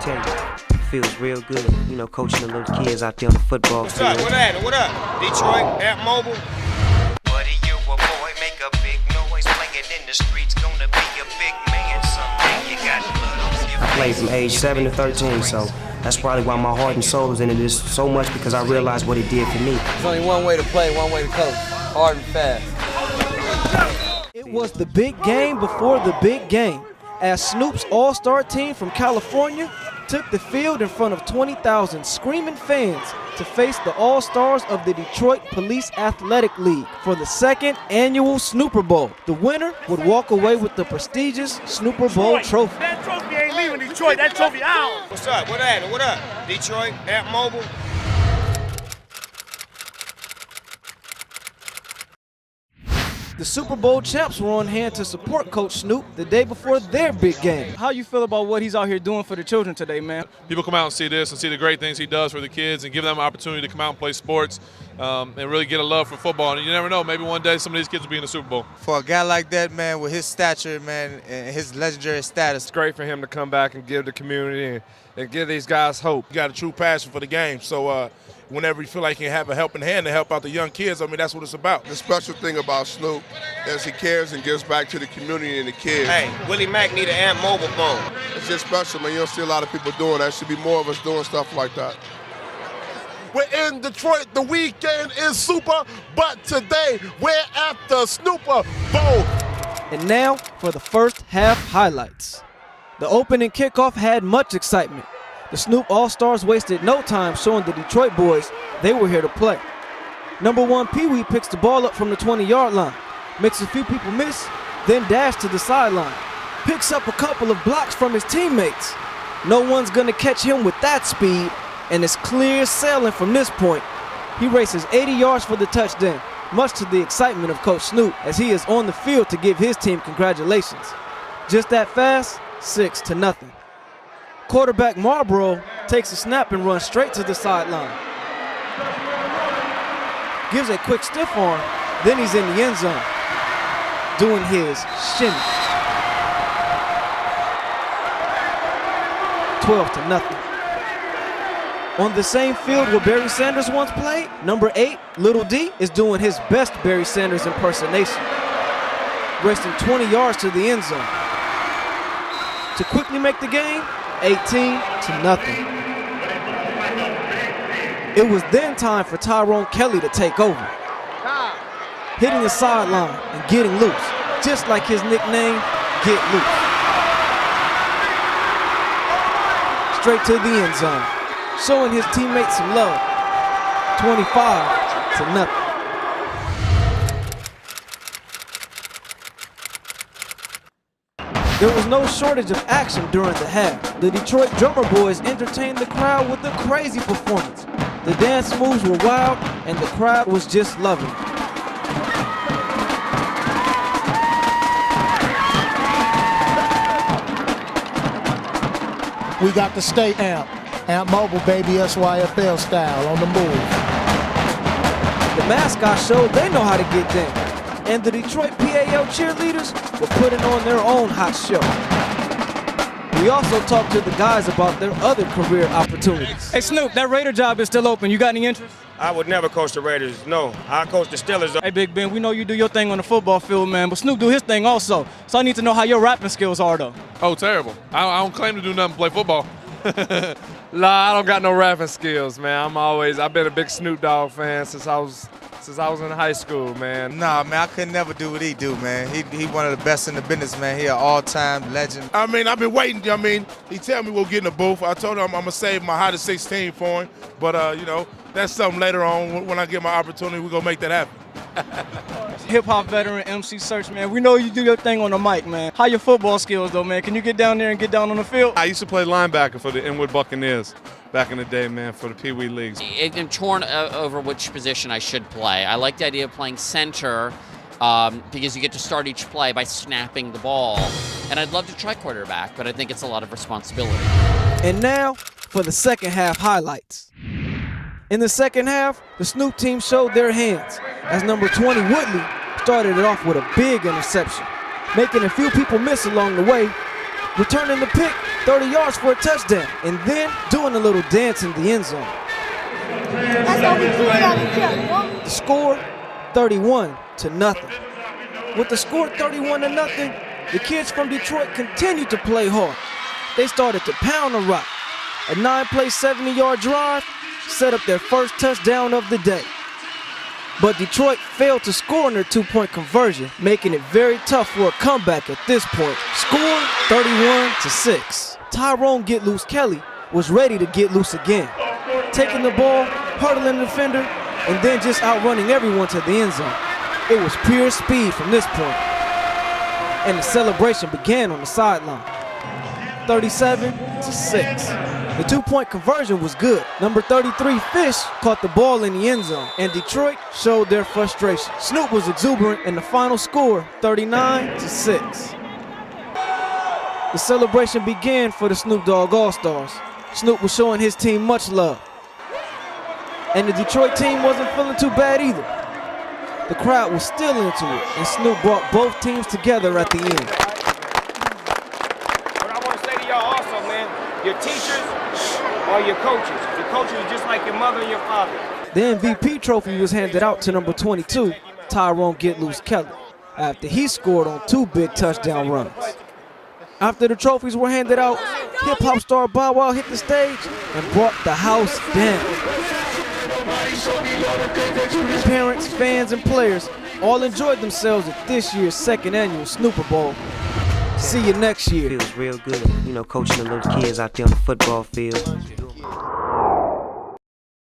tell you, it feels real good, coaching the little kids out there on the football field. What's up? What happened? What up? Detroit, at Mobile. Buddy, you a boy, make a big noise, playing in the streets, gonna be a big man someday. You got blood on your face. I played from age 7 to 13, so that's probably why my heart and soul is into this so much, because I realized what it did for me. There's only one way to play, one way to coach, hard and fast. It was the big game before the big game, as Snoop's all-star team from California took the field in front of 20,000 screaming fans to face the all-stars of the Detroit Police Athletic League for the second annual Snooper Bowl. The winner would walk away with the prestigious Snooper Bowl trophy. That trophy ain't leaving Detroit. That trophy out. What's up? What happened? What up? Detroit, at Mobile. The Super Bowl champs were on hand to support Coach Snoop the day before their big game. How you feel about what he's out here doing for the children today, man? People come out and see this and see the great things he does for the kids and give them an opportunity to come out and play sports and really get a love for football. And you never know, maybe one day some of these kids will be in the Super Bowl. For a guy like that, man, with his stature, man, and his legendary status, it's great for him to come back and give the community and give these guys hope. You got a true passion for the game, so whenever you feel like you can have a helping hand to help out the young kids, that's what it's about. The special thing about Snoop is he cares and gives back to the community and the kids. Hey, Willie Mack need an Ant Mobile phone. It's just special, man. You don't see a lot of people doing that. There should be more of us doing stuff like that. We're in Detroit. The weekend is super, but today we're at the Snooper Bowl. And now for the first half highlights. The opening kickoff had much excitement. The Snoop All-Stars wasted no time showing the Detroit boys they were here to play. Number 1 Pee Wee picks the ball up from the 20-yard line, makes a few people miss, then dashes to the sideline, picks up a couple of blocks from his teammates. No one's gonna catch him with that speed, and it's clear sailing from this point. He races 80 yards for the touchdown, much to the excitement of Coach Snoop as he is on the field to give his team congratulations. Just that fast, 6-0. Quarterback Marlboro takes a snap and runs straight to the sideline. Gives a quick stiff arm, then he's in the end zone, doing his shimmy. 12-0. On the same field where Barry Sanders once played, number 8, Little D, is doing his best Barry Sanders impersonation, racing 20 yards to the end zone. To quickly make the game, 18-0. It was then time for Tyrone Kelly to take over, hitting the sideline and getting loose, just like his nickname, Get Loose. Straight to the end zone, showing his teammates some love, 25-0. There was no shortage of action during the half. The Detroit Drummer Boys entertained the crowd with a crazy performance. The dance moves were wild, and the crowd was just loving it. We got the state amp Mobile, baby, SYFL style on the move. The mascot showed they know how to get down. And the Detroit PAL cheerleaders were putting on their own hot show. We also talked to the guys about their other career opportunities. Hey Snoop, that Raider job is still open. You got any interest? I would never coach the Raiders. No, I coach the Steelers. Hey Big Ben, we know you do your thing on the football field, man, but Snoop do his thing also. So I need to know how your rapping skills are, though. Oh, terrible. I don't claim to do nothing but play football. Nah, I don't got no rapping skills, man. I've been a big Snoop Dogg fan since I was in high school, man. Nah, man, I could never do what he do, man. He one of the best in the business, man. He an all-time legend. I've been waiting. He tell me we'll get in the booth. I told him I'm gonna save my high to 16 for him. But that's something later on when I get my opportunity. We're gonna make that happen. Hip-hop veteran MC Search, man. We know you do your thing on the mic, man. How your football skills, though, man? Can you get down there and get down on the field? I used to play linebacker for the Inwood Buccaneers back in the day, man, for the Pee Wee leagues. I'm torn over which position I should play. I like the idea of playing center because you get to start each play by snapping the ball. And I'd love to try quarterback, but I think it's a lot of responsibility. And now for the second half highlights. In the second half, the Snoop team showed their hands as number 20 Woodley started it off with a big interception, making a few people miss along the way. Returning the pick 30 yards for a touchdown, and then doing a little dance in the end zone. The score, 31-0. With the score 31-0, the kids from Detroit continued to play hard. They started to pound the rock. A 9-play, 70-yard drive set up their first touchdown of the day. But Detroit failed to score on their 2-point conversion, making it very tough for a comeback at this point. Score 31-6. Tyrone Get Loose Kelly was ready to get loose again, taking the ball, hurdling the defender, and then just outrunning everyone to the end zone. It was pure speed from this point, and the celebration began on the sideline. 37-6. The 2-point conversion was good. Number 33, Fish, caught the ball in the end zone, and Detroit showed their frustration. Snoop was exuberant, and the final score, 39-6. The celebration began for the Snoop Dogg All-Stars. Snoop was showing his team much love, and the Detroit team wasn't feeling too bad either. The crowd was still into it, and Snoop brought both teams together at the end. What I want to say to y'all also, man, your teachers are your coaches. Your coaches are just like your mother and your father. The MVP trophy was handed out to number 22, Tyrone Get Loose Kelly, after he scored on 2 big touchdown runs. After the trophies were handed out, hip-hop star Bow Wow hit the stage and brought the house down. Parents, fans, and players all enjoyed themselves at this year's 2nd annual Snooper Bowl. See you next year. It feels real good, coaching the little kids out there on the football field.